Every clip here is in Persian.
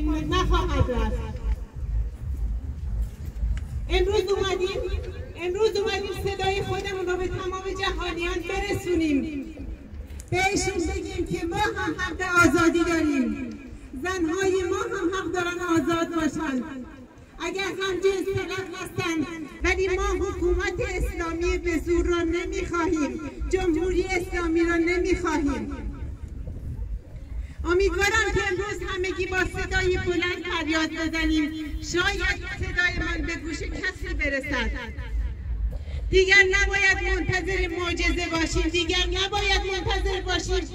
نخواهد رفت. امروز اومدیم صدای خودمون رو به تمام جهانیان برسونیم، بهشون بگیم که ما هم حق آزادی داریم، زنهای ما هم حق دارن آزاد باشن. اگر هم جنس طلب هستن، ولی ما حکومت اسلامی به زور را نمیخواهیم، جمهوری اسلامی را نمیخواهیم. امیدوارم که امروز همگی با صدای بلند فریاد بزنیم، شاید صدای من به گوش کسی برسد. دیگر نباید منتظر معجزه باشیم، دیگر نباید منتظر باشیم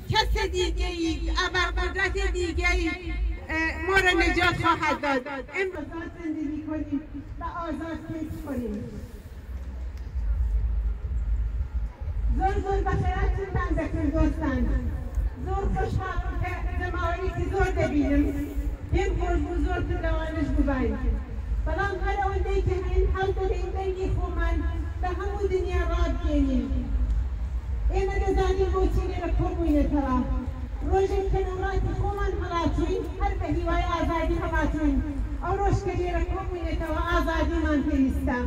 کس دیگه‌ای، ابرقدرت دیگه‌ای ما را نجات خواهد داد. امروز زندگی کنیم و آزاد فکر کنیم. زور بخیرتون بندتون دوستان. زور خوشحالم که جماعی که زور ببینیم این بزرگ تو دوانش بباییم. بلان هر اونده که این حل داره این بینی خومن به همون دنیا راد گینیم. این دزانی بوچینی را کمونه ترا. روژه کنورات خومن حلاتوین هر به هیوای آزادی حلاتوین. او روش کلی را کمونه ترا آزادی من پیستا.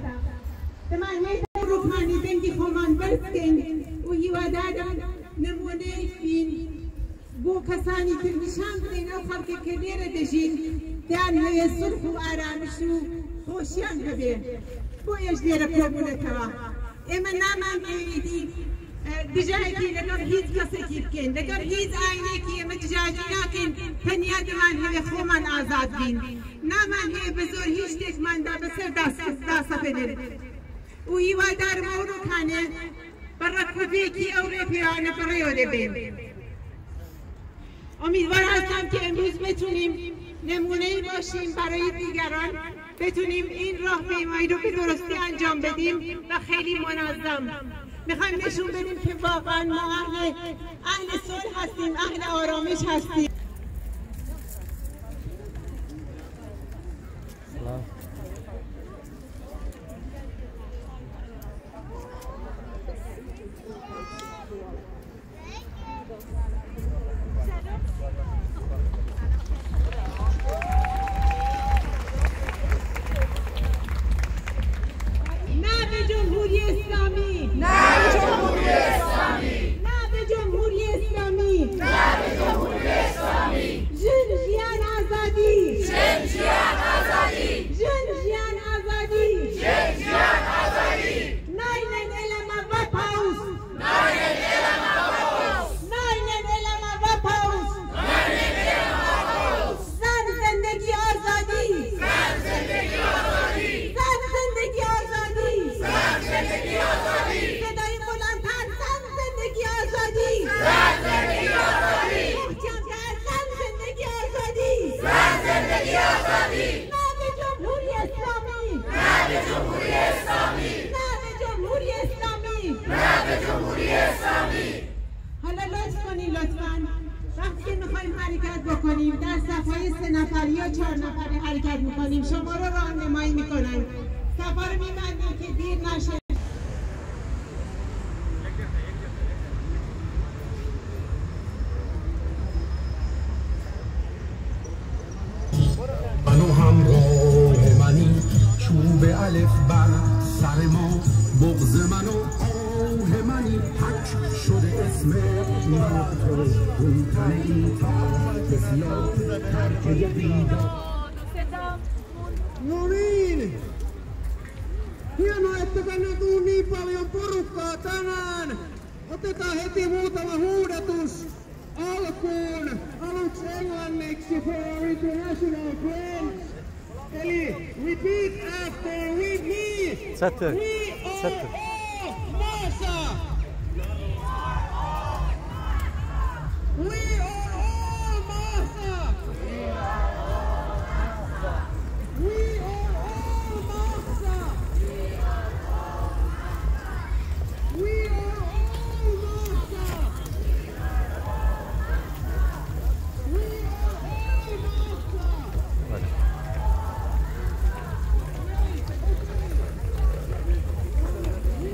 دمان هیتا روحانی بینی خومن برسکن و هیوا دادن نمونه این بو کسانی که نشان بدین او خلق کلی را دژین دانهای صلح و آرامش و خوشیان هبه بو اجدیر کمونه ترا. اما نامان ایدی دجاجی لگر هیچ کسی کی بکن، لگر هیچ آینه کی اما دجاجی نکن، تنیا دمان هی خومن آزاد بین، نمان هی بزور هیچ تک من دا بسر دست بدن. و یوادار مورو کنه برای کفی کی اوره پیرانه پریوده بین. امیدوار هستم که امروز بتونیم نمونه‌ای باشیم برای دیگران، بتونیم این راهپیمایی رو به درستی انجام بدیم و خیلی منظم. میخوایم نشون بدیم که واقعا ما اهل صلح هستیم، اهل آرامش هستیم. حالا لطفاً وقتی که میخوایم حرکت بکنیم در صفهای 3 نفری یا 4 نفری حرکت میکنیم، شما رو راهنمایی میکنن، صفا رو میبندیم که دیر نشه. منو همراه منی، چوب الف بر سر ما، بغض منو آه منی، حک شده اسم من تو، اون تنه این تاک سیاه ترکه بیدار. Niin! Hienoa, että tänne tuu niin paljon porukkaa tänään. Otetaan heti muutama huudatus alkuun. Aluksi englanniksi for our international friends. Eli repeat after with me. We are all Vaasa. We are all Vaasa. We are all Vaasa. We are all Vaasa. We are all Vaasa. We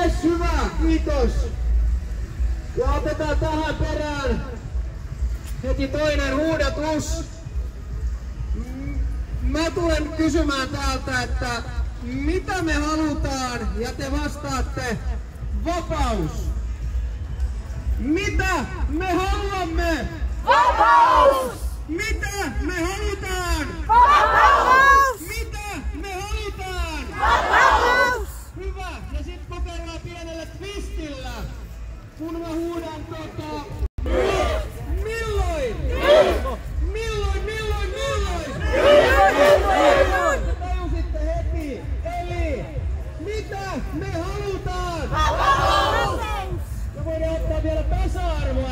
Yes, hyvä, kiitos. Ja otetaan tähän perään heti toinen huudatus. Mä tulen kysymään täältä, että mitä me halutaan, ja te vastaatte vapaus. Mitä me haluamme? Vapaus! Mitä me halutaan? Vapaus! Mitä me halutaan? Vapaus! Hyvä, ja sit kokeillaan pienellä twistillä. Kun mä huudan milloin? Milloin? Tajusitte heti. Eli mitä me halutaan? Vapaus! Ja voidaan ottaa vielä tasa-arvoa.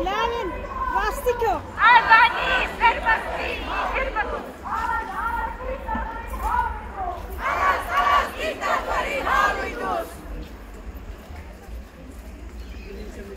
Läänin, vastiko? Azadi, serbasti, serbatu.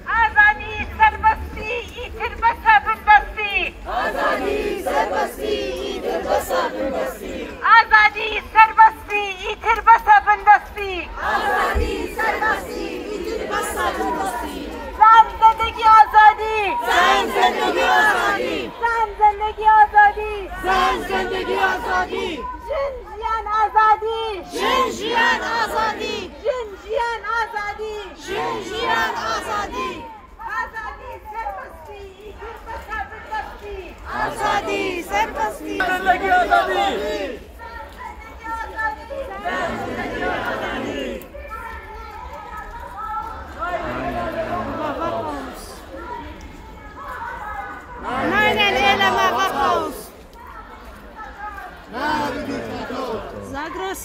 Azadi, serbasti, itirbasa bindasti. Azadi, serbasti, itirbasa bindasti. Azadi, serbasti, itirbasa bindasti. Azadi, serbasti, itirbasa bindasti. Zan zindagi azadi. Sen zindagi azadi. Zan zindagi azadi. Sen zindagi azadi. Jinjiyan azadi. Jinjiyan azadi. Jinjiyan azadi. Jinjiyan azadi. Azadi, serbasti, itirbasa bindasti. Azadi, serbasti. Zindagi azadi. Nainen elämä vapaus. Zagros.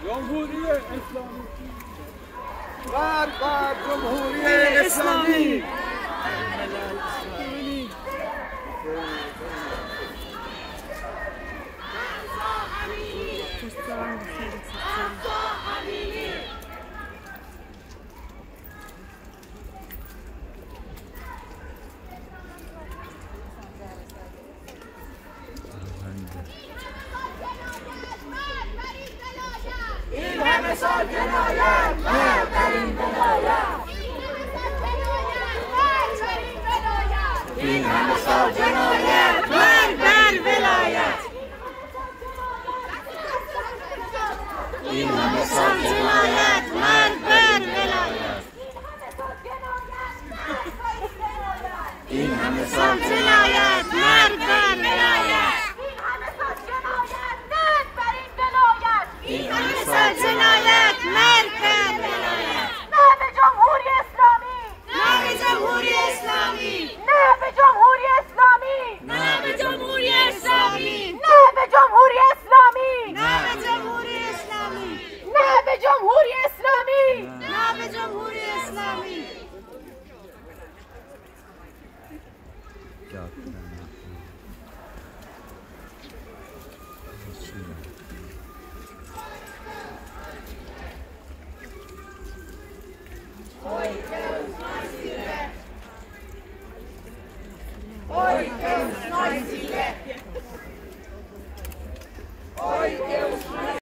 جمهوری اسلامی بر جمهوری اسلامی Islam.